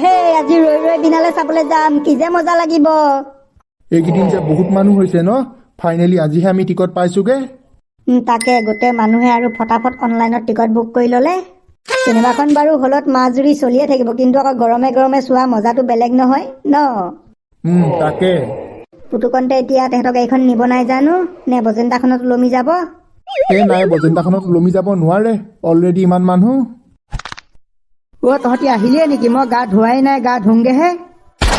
হে আজি ৰৈ ৰৈ বিনালে চাবলৈ যাম, কি যে মজা লাগিব। এইকেইদিন যে বহুত মানুহ হৈছে ন, ফাইনেলি আজিহে আমি টিকট পাইছোগে। তাকে গোটেই মানুহে আৰু ফটাফট অনলাইনত টিকট বুক কৰি ল'লে। চিনেমাখন বাৰু হলত মাহ জুৰি চলিয়ে থাকিব, কিন্তু আকৌ গৰমে গৰমে চোৱা মজাটো বেলেগ নহয় ন। তাকে পুতুকণতে এতিয়া তেহেঁতক গাড়ীখন নিব নাই জানো, নে বজেন্দাখনত ওলমি যাব। নাই, বজেন্দাখনত ওলমি যাব নোৱাৰে, অলৰেডি ইমান মানুহ। তহঁতি আহিলিয়ে নেকি? মই গা ধোৱাই নাই, গা ধুংগেহে।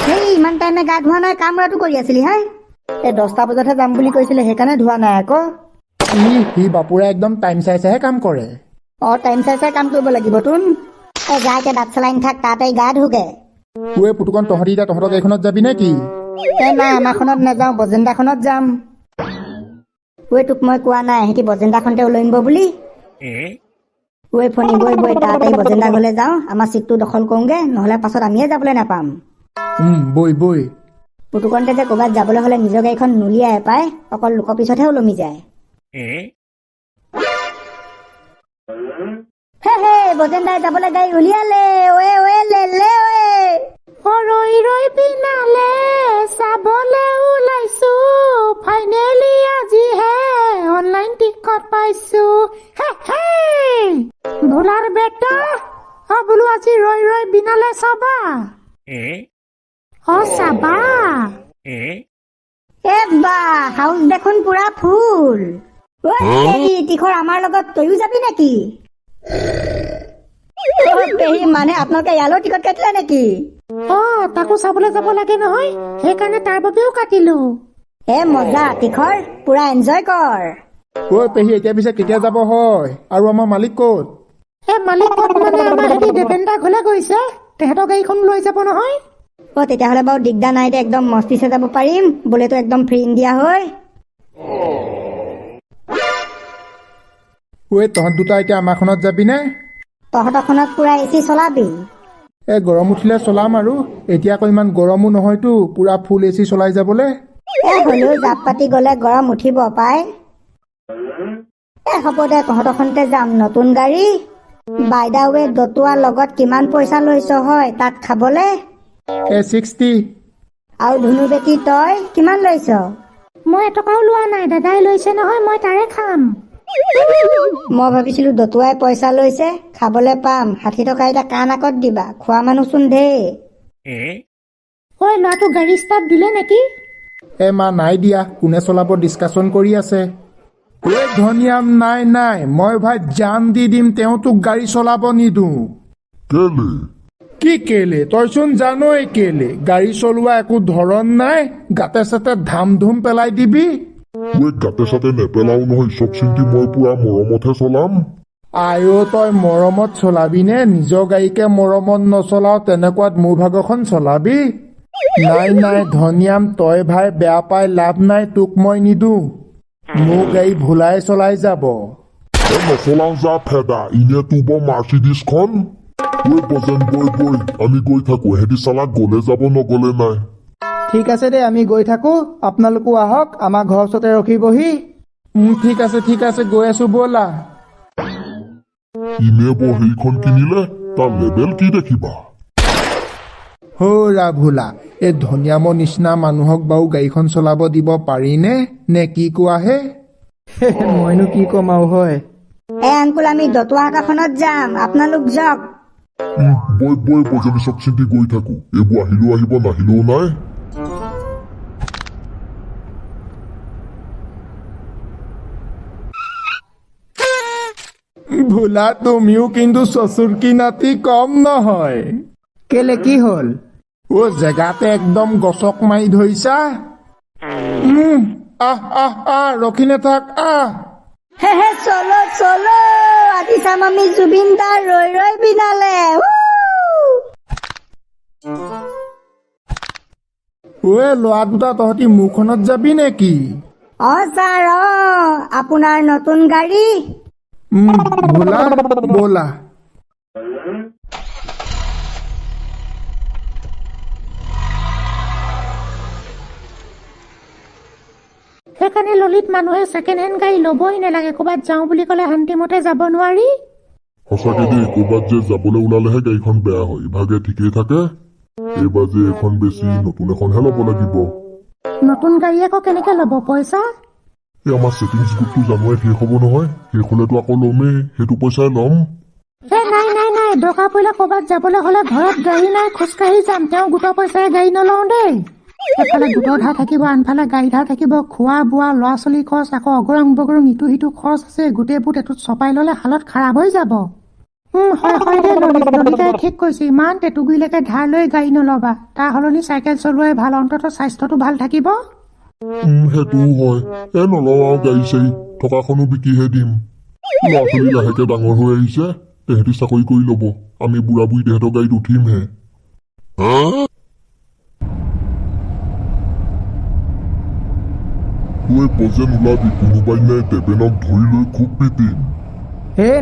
সেই ইমান টাইমে গা ধোৱা নাই, কাম ৰাটো কৰি আছিলি হা? 10টা বজাতহে যাম বুলি কৈছিলে, সেইকাৰণে ধোৱা নাই আকৌ। সি বাপুৰে একদম টাইম চাই চাইহে কাম কৰে। টাইম চাই চাই কাম কৰিব লাগিব তোন। যা এতিয়া দাঁত চলাই নাথাক, তাতে গা ধুগে। পুতুকণ তহঁতি এতিয়া তহঁতৰ গাড়ীখনত যাবি নে কি? নাই, আমাৰখনত নাযাওঁ, বজেন্দাখনত যাম। তোক মই কোৱা নাই সিহঁতি বজেন্দাখনতে ওলমিব বুলি? ফণি বৈ তাতে বজেন্দা ঘৰলৈ যাওঁ, আমাৰ চিটটো দখল কৰোঁগে, নহ'লে পাছত আমিয়ে যাবলৈ নাপাম। বৈ পুতুকণতে যে ক'ৰবাত যাবলৈ হ'লে নিজৰ গাড়ীখন নুলিয়াই পায়, অকল লোকৰ পিছতহে ওলমি যায়। হে বজেন্দাই যাবলৈ গাড়ী উলিয়ালে। ৰৈ ৰৈ বিনালে চাবলে ওলাইছো, ফাইনেলি আজিহে অনলাইন টিকট পাইছো। ভোলাৰ বেটা, বোলো আজি ৰৈ ৰৈ বিনালে চাবা। চাবা। হাউচ দেখোন পুৰা ফুল। তিখৰ আমাৰ লগত তয়ো যাবি নেকি? পেহী, মানে আপোনালোকে ইয়ালৈ টিকট কাটিলে নেকি? তাকো চাবলৈ যাব লাগে নহয়, সেইকাৰণে তাৰ বাবেও কাটিলো। মজা তিখৰ, পুৰা এনজয় কৰ। পেহী, এতিয়া পিছে কেতিয়া যাব হয়? আৰু আমাৰ মালিক ক'ত? মালিক ক'ত মানে, আমাৰ হেৰি দেবেন্দা ঘৰলৈ গৈছে, তেহেঁতৰ গাড়ীখন লৈ যাব নহয়। তেতিয়াহ'লে বাৰু দিগদাৰ নাই দে, একদম মস্তিছে যাব পাৰিম, বোলেতো একদম ফ্ৰী ইণ্ডিয়া হয়। তহঁত দুটা এতিয়া আমাৰখনত যাবিনে? তহঁতৰখনত পুৰা AC চলাবি? গৰম উঠিলে চলাম আৰু, এতিয়া আকৌ ইমান গৰমো নহয়তো পুৰা ফুল AC চলাই যাবলে। হ'লেও জাপ পাতি গ'লে গৰম উঠিব পাই। হ'ব দে, তহঁতৰখনতে যাম, নতুন গাড়ী। বাই দা ৱে, দতুৱাৰ লগত কিমান পইচা লৈছ হয় তাত খাবলে? 60। আৰু ধুনু বেটি তই কিমান লৈছ? মই এটকাও লোৱা নাই, দাদাই লৈছে নহয়, মই তাৰে খাম। মই ভাবিছিলো দতুৱাই পইচা লৈছে, খাবলৈ পাম। 60 টকা এতিয়া কাৰ নাকত দিবা, খোৱা মানুহচোন ঢেৰ। ল'ৰাটো গাড়ী ষ্টাৰ্ট দিলে নেকি? মা নাই দিয়া, কোনে চলাব ডিছকাশ্যন কৰি আছে। ধনিয়াম, নাই, মই ভাই জান দি দিম, তেওঁ তোক গাড়ী চলাব নিদিওঁ। কি কেলে? তইচোন জানই কেলে। গাড়ী চলোৱা একো ধৰণ নাই, গাতে চাতে ধাম ধুম পেলাই দিবি। গাতে চাতে নেপেলাও নহয়, চব চিন্তি মই পুৰা মৰমতহে চলাম। তই মৰমত চলাবি নে? নিজৰ গাড়ীকে মৰমত নচলাও, তেনেকুৱাত মোৰ ভাগৰখন চলাবি? নাই ধনিয়াম, তই ভাই বেয়া পাই লাভ নাই, তোক মই নিদো। মোৰ গাড়ী ভোলাই চলাই যাব। নচলাও যা ফেদা, ইনে তোব মাৰ্চিডিছখন। বজেন বৈ, আমি গৈ থাকো, হেদি চালা গলে যাব নগলে নাই। ঠিক আছে দে, আমি গৈ থাকো, আপোনালোকো আহক, আমাৰ ঘৰৰ ওচৰতে ৰখিবহি। ঠিক আছে, গৈ আছো ব'লা। ইনে হেৰিখন কিনিলে, তাৰ লেবেল কি দেখিবা। ভোলা, এই ধনিয়ামৰ নিচিনা মানুহক বাৰু গাড়ীখন চলাব দিব পাৰিনে? নে কি কোৱাহে? মইনো কি কম আৰু হয়। আংকুল, আমি দতুৱাহাটৰখনত যাম, আপোনালোক যাওক। বৈ বজনী চব চিন্তি গৈ থাকো, এইবোৰ আহিলেও আহিব, নাহিলেও নাই। ভোলা, তুমিও কিন্তু চচুৰকি নাতি কম নহয়। কেলে, কি হ'ল? জেগাতে একদম গছক মাৰি ধৰিছা। আহ, ৰখি নাথাক, আহ। চলো, আজি চাম আমি জুবিন দাৰ ৰৈ ৰৈ বিনালে। ল'ৰা দুটা, তহঁতি মোৰখনত যাবি নেকি? ছাৰ, আপোনাৰ নতুন গাড়ী। ভোলা, ব'লা। সেইকাৰণে ললিত, মানুহে ছেকেণ্ড হেণ্ড গাড়ী ল'বই নালাগে, ক'ৰবাত যাওঁ বুলি ক'লে শান্তিমতে যাব নোৱাৰি। সঁচাকে দেই ক'ৰবাত যে যাবলৈ ওলালেহে গাড়ীখন বেয়া হয়, ইভাগে ঠিকেই থাকে। এইবাৰ যে এখন বেছি নতুন এখনহে ল'ব লাগিব। নতুন গাড়ী আকৌ কেনেকে ল'ব পইচা? এই আমাৰ ছেটিংছ গ্ৰুপটো জানুৱাৰীত শেষ হ'ব নহয়, শেষ হ'লেতো আকৌ ল'মেই, সেইটো পইচাই ল'ম। নাই দৰকাৰ পৰিলে ক'ৰবাত যাবলৈ হ'লে ঘৰত গাড়ী নাই, খোজকাঢ়ি যাম। তেওঁ গোটৰ পইচাৰে গাড়ী নলওঁ দেই। এফালে গোটৰ ধাৰ থাকিব, আনফালে গাড়ী ধাৰ থাকিব, খোৱা বোৱা, ল'ৰা ছোৱালী খৰচ, আকৌ অগৰং বগৰং ইটো সিটো খৰচ আছে। গোটেইবোৰ এইটোত চপাই ল'লে হালত খাৰাপ হৈ যাব। হয় দেই ললিতাই ঠিক কৈছে। ইমান টেটুগুৰিলৈকে ধাৰ লৈ গাড়ী নল'বা। তাৰ সলনি চাইকেল চলোৱাই ভাল, অন্ততঃ স্বাস্থ্যটো ভাল থাকিব। সেইটোও হয়। নলওঁ আৰু গাড়ী চাড়ী, থকাখনো বিকিহে দিম। ল'ৰা ছোৱালী লাহেকে ডাঙৰ হৈ আহিছে, তেহেঁতি চাকৰি কৰি ল'ব, আমি বুঢ়া বুঢ়ী তেহেঁতৰ গাড়ীত উঠিমহে। বজেন ওলাবি, কোনোবাই নাই দেবেনক ধৰি লৈ খুব পিটিম।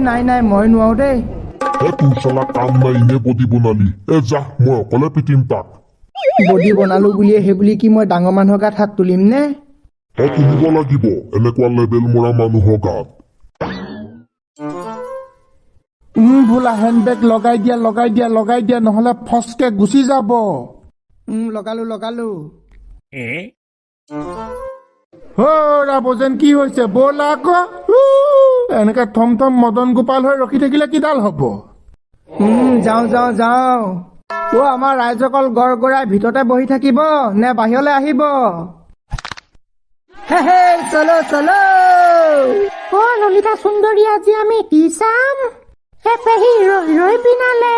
নাই মই নোৱাৰো দেই। তোৰ চালা কাম নাই, এনে বডি বনালি। যা, মই অকলে পিটিম তাক। বডি বনালো বুলিয়ে সেইবুলি কি মই ডাঙৰ মানুহৰ গাত হাত তুলিম নে? তুলিব লাগিব এনেকুৱা লেবেল মৰা মানুহৰ গাত। ভোলা হেণ্ডবেগ লগাই দিয়া নহ'লে ফচকে গুচি যাব। লগালো। ৰাবজেন কি হৈছে? ব'লা আকৌ। এনেকে থম মদন গোপাল হৈ ৰখি থাকিলে কিডাল হ'ব? যাওঁ। আমাৰ ৰাইজসকল গড়গড়াই ভিতৰতে বহি থাকিব নে বাহিৰলৈ আহিব? চলো। ললিতা সুন্দৰী, আজি আমি কি চাম? পেহী ৰৈ পিনালে।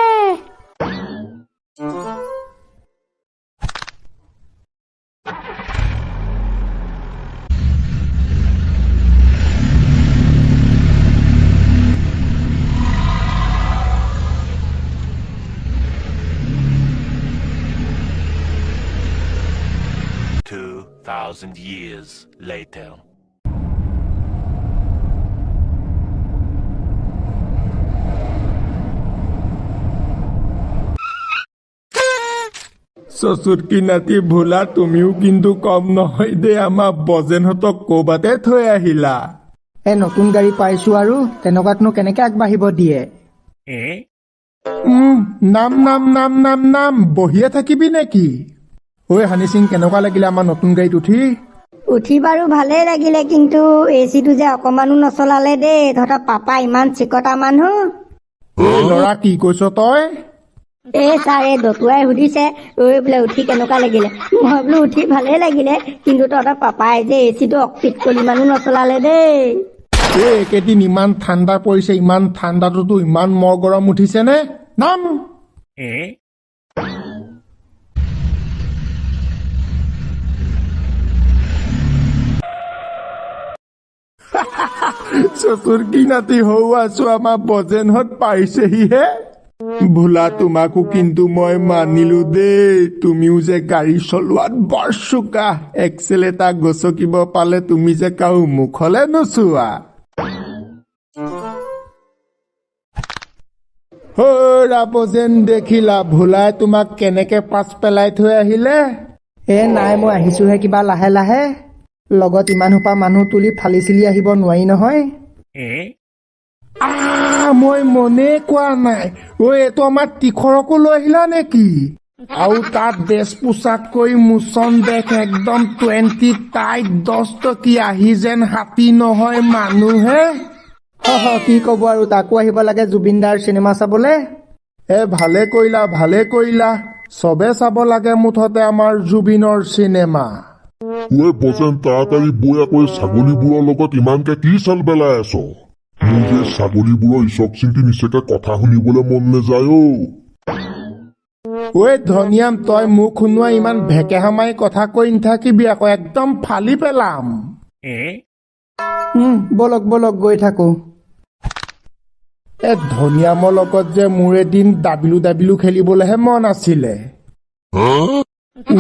2,000 years later. চচুটকি নাতি ভোলা, তুমিও কিন্তু কম নহয় দেই। আমাৰ বজেনহঁতক ক'বাতে থৈ আহিলা। নতুন গাড়ী পাইছো আৰু তেনেকুৱাতনো কেনেকে আগবাঢ়িব দিয়ে? নাম বহিয়ে থাকিবি নেকি? হানি সিং, কেনেকুৱা লাগিলে আমাৰ নতুন গাড়ীত উঠি বাৰু ভালেই লাগিলে, কিন্তু এচিটো যে অকমানো নচলালে দেই। তহঁতৰ পাপা ইমান চিকটা মানুহ। ল'ৰা, কি কৈছ তই? ছাৰ দতুৱাই সুধিছে বোলে উঠি কেনেকুৱা লাগিলে। মই বোলো উঠি ভালেই লাগিলে, কিন্তু তহঁতৰ পাপাই যে এচিটো অকপিতকলি মানো নচলালে দেই। একেদিন ইমান ঠাণ্ডা পৰিছে, ইমান ঠাণ্ডাটোতো ইমান মৰ গৰম উঠিছে নে? নাম চতুৰ্কি নাতি হৌ আছো, আমাৰ বজেনহঁত পাইছেহিহে। ভোলা, তোমাকো কিন্তু মই মানিলো দেই। তুমিও যে গাড়ী চলোৱাত বৰ চোকা। এক্সেল এটা গচকিব পালে তুমি যে কাৰো মুখলে নোচোৱা। ৰাবজেন, দেখিলা ভোলাই তোমাক কেনেকে পাছ পেলাই থৈ আহিলে? নাই, মই আহিছোহে কিবা লাহে। লগত ইমান সোপা মানুহ তুলি ফালি চিলি আহিব নোৱাৰি নহয়। মই মনে কোৱা নাই। এইটো আমাৰ তীখৰকো লৈ আহিলা নেকি? আৰু তাত ড্ৰেছ পোছাক কৰি মোচন বেগ একদম 20 টাইট 10 টকীয়া, আহি যেন হাতী নহয় মানুহে। কি ক'ব আৰু, তাকো আহিব লাগে জুবিনদাৰ চিনেমা চাবলে। ভালে কৰিলা। চবে চাব লাগে মুঠতে আমাৰ জুবিনৰ চিনেমা। বজেন, তাড়াতাড়ি বৈ আকৌ ছাগলীবোৰৰ লগত ইমানকে কি চাল বেলাই আছ? মোৰ যে ছাগলীবোৰৰ ইচক চিন্তি নিচাকে কথা শুনিবলৈ মন নাযায়। ধনিয়াম, তই মোক শুনোৱা ইমান ভেকেহা মাৰি কথা কৈ নাথাকিবি আকৌ, একদম ফালি পেলাম। বলক গৈ থাকো। ধনিয়ামৰ লগত যে মোৰ এদিন দাবিলো খেলিবলৈহে মন আছিলে।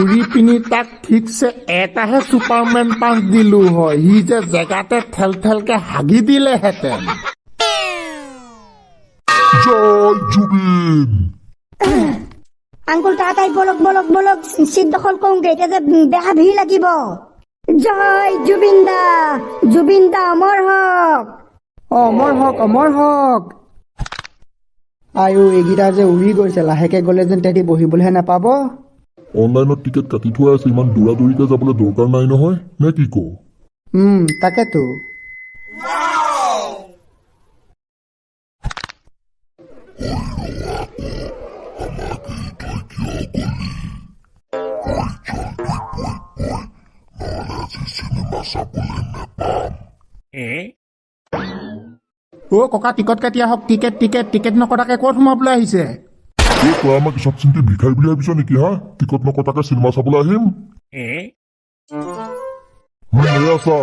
উৰি পিনি তাক ঠিকছে এটাহে ছুপাৰমেন পাঁচ দিলো হয়, সি যে জেগাতে ঠেলকে হাগি দিলেহেঁতেন। জয় জুবিন। আংকুল, তাড়াতাড়ি বলক, চিট দখল কৰোঁগে, এতিয়া যে বেয়া ভিৰ লাগিব। জয় জুবিন দা অমৰ হওক। অমৰ হওক। আয়ো এইকেইটা যে উৰি গৈছে, লাহেকে গ'লে যেন তেহেঁতি বহিবলৈহে নাপাব। অনলাইনত টিকেট কাটি থোৱা আছে, ইমান দৌৰা দৌৰিকে যাবলৈ দৰকাৰ নাই নহয়, নে কি কওঁ? তাকেতো। ককা টিকট কাটি আহক। টিকেট টিকেট টিকেট নকটাকে ক'ত সোমাবলৈ আহিছে? তই আমাক চব চিন্তি ভিখাৰী বুলি ভাবিছ নেকি হা? টিকট নকটাকে চিনেমা চাবলৈ আহিম? এয়া চা।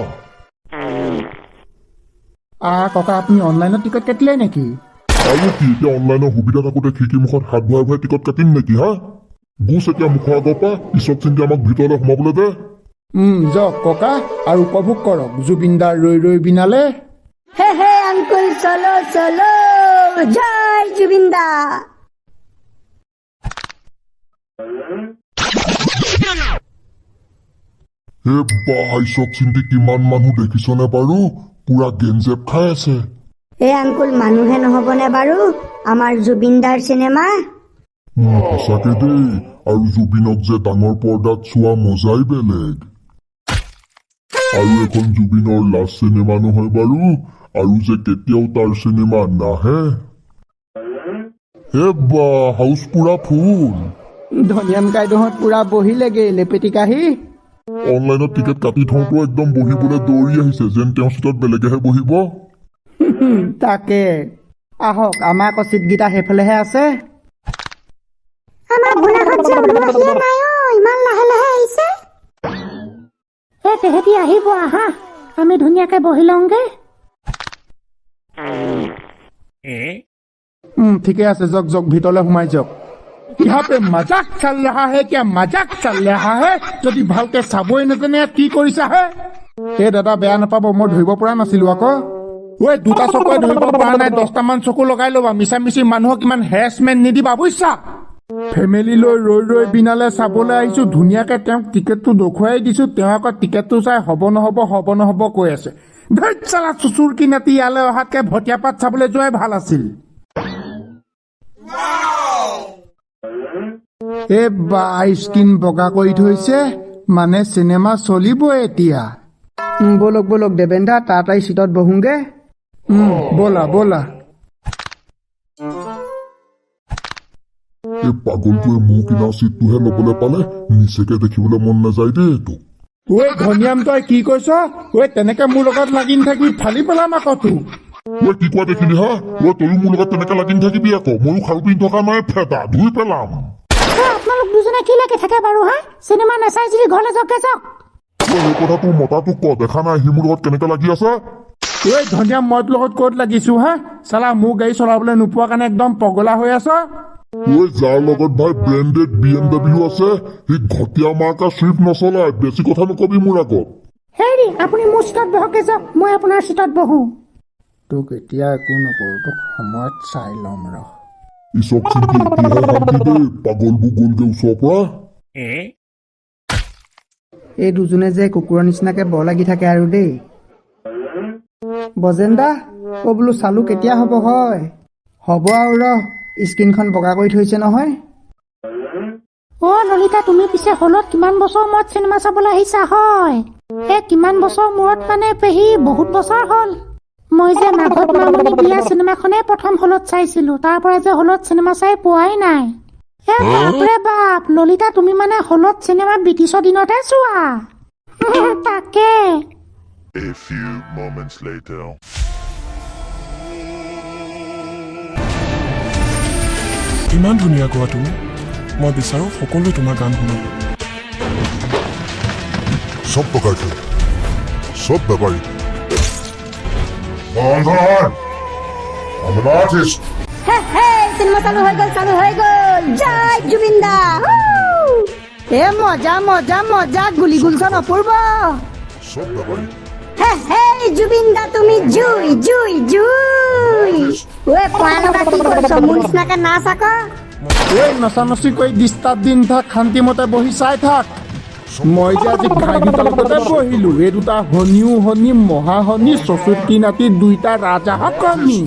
ককা আপুনি অনলাইনত টিকট কাটিলে নেকি? আৰু কি এতিয়া অনলাইনৰ সুবিধা থাকোঁতে খিৰিকী মুখত হাত ভৰাই ভৰাই টিকট কাটিম নেকি হা? গুচ এতিয়া মুখৰ আগৰ পৰা, ঈশ্বৰ চিন্তি আমাক ভিতৰলৈ সোমাবলৈ দে। যাওক ককা আৰু উপভোগ কৰক জুবিনদাৰ ৰৈ ৰৈ বিনালে। হে হে আঙ্কুল চলো চলো, জয় জুবিনদা। হে বাহ, ঈশ্বৰ চিন্তি কিমান মানুহ দেখিছনে বাৰু? পুৰা গেঞ্জেপ খাই আছে। আঙ্কুল মানুহে নহ'বনে বাৰু আমাৰ জুবিনদাৰ চিনেমা? সঁচাকে দেই, আৰু জুবিনক যে ডাঙৰ পৰ্দাত চোৱা মজাই বেলেগ। আৰু এখন জুবিনৰ লাষ্ট চিনেমা নহয় বাৰু, আৰু যে কেতিয়াও তাৰ চিনেমা নাহে। হে বা, হাউচ পুৰা ফুল। ধনিয়াম কাইদেউহঁত পুৰা বহিলেগে লেপেটি কাঢ়ি। অনলাইনত টিকেট কাটি থওঁতো একদম বহিবলৈ দৌৰি আহিছে, যেন তেওঁৰ চিটত বেলেগেহে বহিব। তাকে আহক, আমাৰ আকৌ চিটকেইটা সেইফালেহে আছে। আমাৰ ভোলাখন যে ওলোৱাহিয়ে নাই ইমান লাহে লাহে আহিছে। তেহেঁতি আহিব, আহা আমি ধুনীয়াকে বহি লওঁগে। ঠিকে আছে, যাওক যাওক ভিতৰলৈ সোমাই যাওক। यहाँ पे मजाक चल रहा है क्या? मजाक चल रहा है? যদি ভালকে চাবই নাজানে কি কৰিছা হে? দাদা বেয়া নাপাব, মই ধৰিব পৰা নাছিলো আকৌ। দুটা চকুৱে ধৰিব পৰা নাই, 10টামান চকু লগাই ল'বা। মিছামিছি মানুহক ইমান হেৰাচমেণ্ট নিদিবা বুজিছা। ফেমিলি লৈ ৰৈ ৰৈ বিনালে চাবলৈ আহিছো, ধুনীয়াকে তেওঁক টিকেটটো দেখুৱাই দিছো। তেওঁ আকৌ টিকেটটো চাই হ'ব নহ'ব কৈ আছে। ধৈৰ্য চালা চুচুৰ কি নাতি, ইয়ালৈ অহাতকে ভটিয়া পাত চাবলৈ যোৱাই ভাল আছিল। স্কিন বগা কৰি থৈছে, মানে চিনেমা চলিবই এতিয়া। বলক বলক দেবেন্দা, তাড়াতাড়ি চিটত বহোগে। ব'লা ব'লা। এই পাগলটোৱে মোৰ কিনা চিটটোহে ল'বলৈ পালে, নিচেকে দেখিবলৈ মন নাযায় দেই এইটো। ধনিয়াম তই কি কৈছ? তেনেকে মোৰ লগত লাগি থাকি ফালি পেলাম আকৌ তোক। কি কোৱা দেখিলি হা? তয়ো মোৰ লগত তেনেকে লাগি থাকিবি আকৌ, ময়ো খাৰু পিন্ধি থকা নাই, ফেটা ধুই পেলাম। আপোনালোক দুজনে কি লাগি থাকে বাৰু হা? চিনেমা নাচাই যদি ঘৰলৈ যাওঁগে যাওক। এই কথাটো মতাটোক ক, দেখা নাই সি মোৰ লগত কেনেকে লাগি আছে? ধনিয়াম মই তোৰ লগত ক'ত লাগিছো হা? চালা মোৰ গাড়ী চলাবলৈ নোপোৱা কাৰণে একদম পগলা হৈ আছ। যাৰ লগত ভাই ব্ৰেণ্ডেড BMW আছে, সি ঘটীয়া মাৰ্কা চুইফ্ট নচলায়। বেছি কথা নকবি মোৰ আগত। হেৰি আপুনি মোৰ চিটত বহকে যাওক, মই আপোনাৰ চিটত বহো। তোক এতিয়া একো নকৰো, তোক সময়ত চাই ল'ম ৰ। ঈশ্বৰ চিন্তি এতিয়াহে শান্তি দেই, পাগলবোৰ গ'লগে ওচৰৰ পৰা। এই দুজনে যে কুকুৰৰ নিচিনাকে বৰ লাগি থাকে আৰু দেই। বজেন্দা বোলো চালু কেতিয়া হ'ব? হয় হ'ব আৰু ৰহ, স্ক্ৰীনখন বগা কৰি থৈছে নহয়। ললিতা, তুমি পিছে হলত কিমান বছৰ মূৰত চিনেমা চাবলৈ আহিছা? হয় কিমান বছৰ মূৰত মানে পেহী, বহুত বছৰ হ'ল। মই যে মাঘত মামনি বিয়া চিনেমাখনে প্ৰথম হলত চাইছিলো, তাৰ পৰা যে হলত চিনেমা চাই পোৱাই নাই। বাপৰে বাপ, ললিতা তুমি মানে হলত চিনেমা ব্ৰিটিছৰ দিনতে চোৱা? তাকে। A few moments later. ইমান ধুনীয়া গোৱা তুমি, মই বিচাৰো সকলোৱে তোমাৰ গান শুনক। চব টকাৰ খেল, চব বেপাৰী। চিনেমা চালু হৈ গ'ল। জয় জুবিনদা। মজা মজা মজা, গুলি গুলচন অপূৰ্ব। চব বেপাৰী। জুবিনদা তুমি জুই জুই জুই। পঢ়া লগা কি কৰিছ? মোৰ নিচিনাকে নাচ আকৌ। নচানচি কৰি ডিষ্টাৰ্ব দিন থাক, শান্তিমতে বহি চাই থাক। মই যে আজি ঘাই দুটা লগতে বহিলো। এই দুটা হনিও হনি, মহাহনি, চচুতকি নাতি, দুইটা ৰাজাহক কৰ্মী।